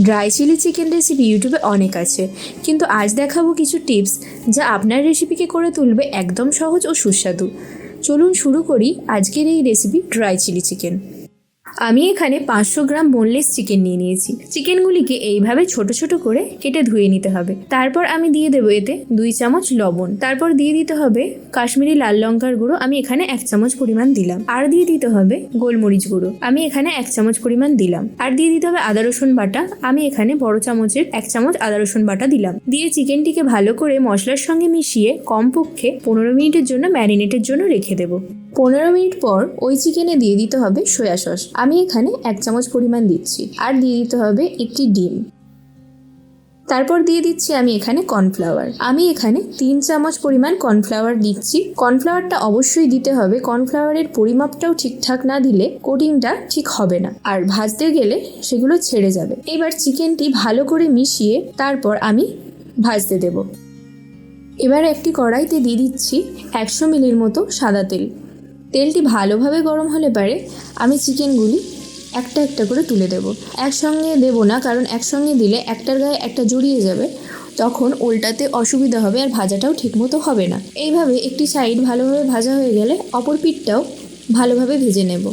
Dry chilli chicken recipe ইউটিউবে অনেক আছে, কিন্তু আজ দেখাবো কিছু টিপস যা আপনার রেসিপিকে করে তুলবে একদম সহজ ও সুস্বাদু। চলুন শুরু করি আজকের এই রেসিপি ড্রাই চিলি চিকেন। আমি এখানে 500 গ্রাম বোনলেস চিকেন নিয়ে নিয়েছি। চিকেনগুলিকে এইভাবে ছোট ছোট করে কেটে ধুয়ে নিতে হবে। তারপর আমি দিয়ে দেবো এতে 2 চামচ লবণ। তারপর দিয়ে দিতে হবে কাশ্মীরি লাল লঙ্কার গুঁড়ো, আমি এখানে 1 চামচ পরিমাণ দিলাম। আর দিয়ে দিতে হবে গোলমরিচ গুঁড়ো, আমি এখানে 1 চামচ পরিমাণ দিলাম। আর দিয়ে দিতে হবে আদা রসুন বাটা, আমি এখানে বড় চামচের 1 চামচ আদা রসুন বাটা দিলাম। দিয়ে চিকেনটিকে ভালো করে মশলার সঙ্গে মিশিয়ে কমপক্ষে 15 মিনিটের জন্য ম্যারিনেটের জন্য রেখে দেবো। 15 মিনিট পর ওই চিকেনে দিয়ে দিতে হবে সয়া সস, আমি এখানে 1 চামচ পরিমাণ দিচ্ছি। আর দিয়ে দিতে হবে একটি ডিম। তারপর দিয়ে দিচ্ছি আমি এখানে কর্নফ্লাওয়ার, আমি এখানে 3 চামচ পরিমাণ কর্নফ্লাওয়ার দিচ্ছি। কর্নফ্লাওয়ারটা অবশ্যই দিতে হবে, কর্নফ্লাওয়ারের পরিমাপটাও ঠিকঠাক না দিলে কোটিংটা ঠিক হবে না, আর ভাজতে গেলে সেগুলো ছেড়ে যাবে। এবার চিকেনটি ভালো করে মিশিয়ে তারপর আমি ভাজতে দেব। এবার একটি কড়াইতে দিয়ে দিচ্ছি 100 মিলির মতো সাদা তেল। তেলটি ভালোভাবে গরম হলে পারে আমি চিকেনগুলি একটা একটা করে তুলে দেব। একসঙ্গে দেব না, কারণ একসঙ্গে দিলে একটার গায়ে একটা জড়িয়ে যাবে, তখন উল্টাতে অসুবিধা হবে আর ভাজাটাও ঠিকমতো হবে না। এইভাবে একটি সাইড ভালোভাবে ভাজা হয়ে গেলে অপর পিঠটাও ভালোভাবে ভেজে নেব।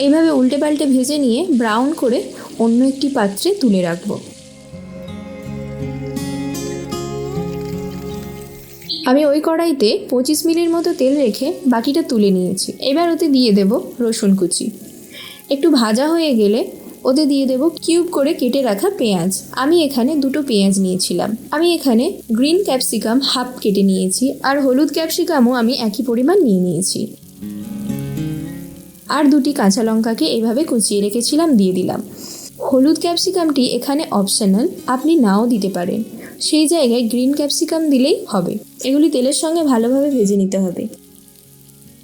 এইভাবে উল্টে পাল্টে ভেজে নিয়ে ব্রাউন করে অন্য একটি পাত্রে তুলে রাখবো। আমি ওই কড়াইতে 25 মিলির মতো তেল রেখে বাকিটা তুলে নিয়েছি। এবার ওতে দিয়ে দেব রসুন কুচি। একটু ভাজা হয়ে গেলে ওতে দিয়ে দেব কিউব করে কেটে রাখা পেঁয়াজ, আমি এখানে 2টো পেঁয়াজ নিয়েছিলাম। আমি এখানে গ্রিন ক্যাপসিকাম হাফ কেটে নিয়েছি, আর হলুদ ক্যাপসিকামও আমি একই পরিমাণ নিয়ে নিয়েছি। আর 2টি কাঁচা লঙ্কাকে এভাবে কুচিয়ে রেখেছিলাম দিয়ে দিলাম। হলুদ ক্যাপসিকামটি এখানে অপশনাল, আপনি নাও দিতে পারেন, সেই জায়গায় গ্রিন ক্যাপসিকাম দিলেই হবে। এগুলি তেলের সঙ্গে ভালোভাবে ভেজে নিতে হবে।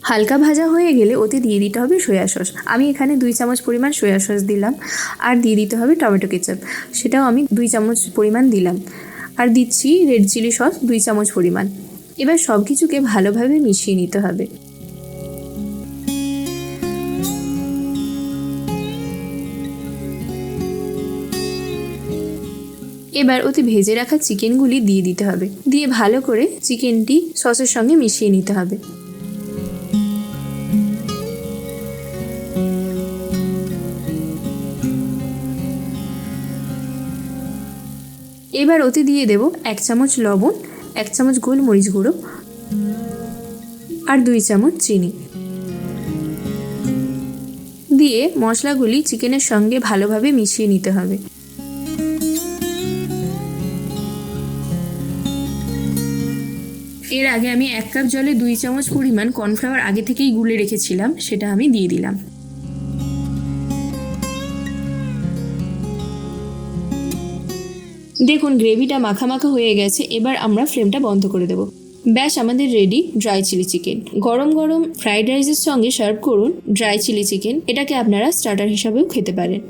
হালকা ভাজা হয়ে গেলে ওতে দিয়ে দিতে হবে সয়া সস, আমি এখানে 2 চামচ পরিমাণ সয়া সস দিলাম। আর দিয়ে দিতে হবে টমেটো কেচাপ, সেটাও আমি 2 চামচ পরিমাণ দিলাম। আর দিচ্ছি রেড চিলি সস 2 চামচ পরিমাণ। এবার সব কিছুকে ভালোভাবে মিশিয়ে নিতে হবে। এবার ওতে ভেজে রাখা চিকেনগুলি দিয়ে দিতে হবে, দিয়ে ভালো করে চিকেনটি সসের সঙ্গে মিশিয়ে নিতে হবে। এবার ওতে দিয়ে দেব 1 চামচ লবণ, 1 চামচ গোলমরিচ গুঁড়ো, আর 2 চামচ চিনি দিয়ে মশলাগুলি চিকেনের সঙ্গে ভালোভাবে মিশিয়ে নিতে হবে। এর আগে আমি 1 কাপ জলে 2 চামচ পরিমাণ কর্নফ্লাওয়ার আগে থেকেই গুলে রেখেছিলাম, সেটা আমি দিয়ে দিলাম। দেখুন গ্রেভিটা মাখা মাখা হয়ে গেছে, এবার আমরা ফ্লেমটা বন্ধ করে দেব। ব্যাস, আমাদের রেডি ড্রাই চিলি চিকেন। গরম গরম ফ্রাইড রাইসের সঙ্গে সার্ভ করুন ড্রাই চিলি চিকেন, এটাকে আপনারা স্টার্টার হিসাবেও খেতে পারেন।